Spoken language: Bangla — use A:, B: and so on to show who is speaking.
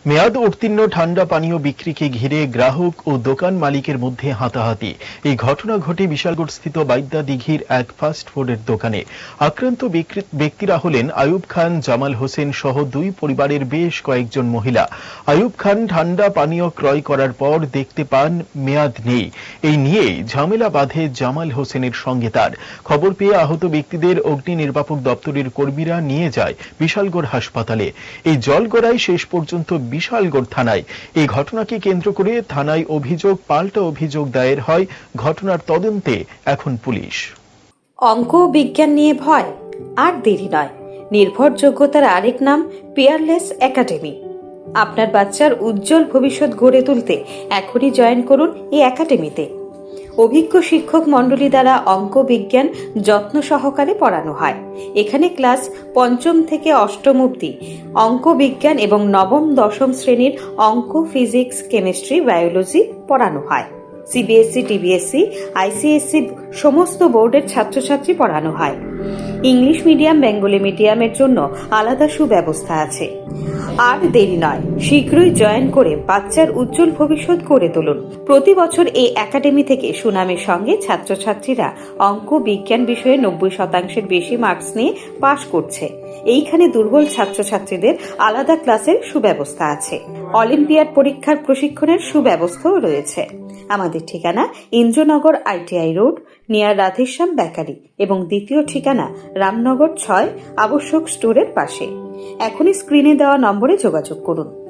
A: মেয়াদ উত্তীর্ণ ঠান্ডা পানীয় বিক্রিকে ঘিরে গ্রাহক ও দোকান মালিকের মধ্যে হাতাহাতি। এই ঘটনা ঘটে বিশালগড়স্থিত বাইদ্যা দিঘির এক ফাস্ট ফুডের দোকানে। আক্রান্ত ব্যক্তিরা হলেন আয়ুব খান, জামাল হোসেন সহ দুই পরিবারের বেশ কয়েকজন মহিলা। আয়ুব খান ঠান্ডা পানীয় ক্রয় করার পর দেখতে পান মেয়াদ নেই। এই নিয়ে ঝামেলা বাঁধে জামাল হোসেনের সঙ্গে তার। খবর পেয়ে আহত ব্যক্তিদের অগ্নি নির্বাপক দপ্তরের কর্মীরা নিয়ে যায় বিশালগড় হাসপাতালে। এই জলগড়ায় শেষ পর্যন্ত বিশালগড় থানায়। এই ঘটনাকে কেন্দ্র করে থানায় পাল্টা অভিযোগ দায়ের হয়। ঘটনার তদন্তে এখন পুলিশ।
B: অঙ্ক বিজ্ঞান নিয়ে ভয় আর দেরি নয়। নির্ভরযোগ্যতার আরেক নাম পিয়ারলেস একাডেমি। আপনার বাচ্চার উজ্জ্বল ভবিষ্যৎ গড়ে তুলতে এখনই জয়েন করুন এই একাডেমিতে। অভিজ্ঞ শিক্ষক মণ্ডলী দ্বারা অঙ্ক বিজ্ঞান যত্ন সহকারে পড়ানো হয়। এখানে ক্লাস ৫ম থেকে ৮ম অবধি অঙ্ক বিজ্ঞান এবং নবম দশম শ্রেণীর অঙ্ক, ফিজিক্স, কেমিস্ট্রি, বায়োলজি পড়ানো হয়। সিবিএসসি, টিবিএসসি, আইসিএসসি সমস্ত বোর্ডের ছাত্রছাত্রী পড়ানো হয়। ইংলিশ মিডিয়াম, বেঙ্গলি মিডিয়ামের জন্য আলাদা সুব্যবস্থা আছে। আর দেরি নয়, শীঘ্রই জয়েন করে বাচ্চার উজ্জ্বল ভবিষ্যৎ গড়ে তুলুন। প্রতি বছর এই একাডেমি থেকে সুনামের সঙ্গে ছাত্রছাত্রীরা অঙ্ক বিজ্ঞান বিষয়ে ৯০% বেশি মার্কস নিয়ে পাশ করছে। এইখানে দুর্বল ছাত্রছাত্রীদের আলাদা ক্লাসের সুব্যবস্থা আছে। অলিম্পিয়াড পরীক্ষার প্রশিক্ষণের সুব্যবস্থাও রয়েছে। আমাদের ঠিকানা Indranagar ITI road, near Radheshyam bakery, এবং দ্বিতীয় ঠিকানা রামনগর ৬ আবশ্যক স্টোরের পাশে। এখনই স্ক্রিনে দেওয়া নম্বরে যোগাযোগ করুন।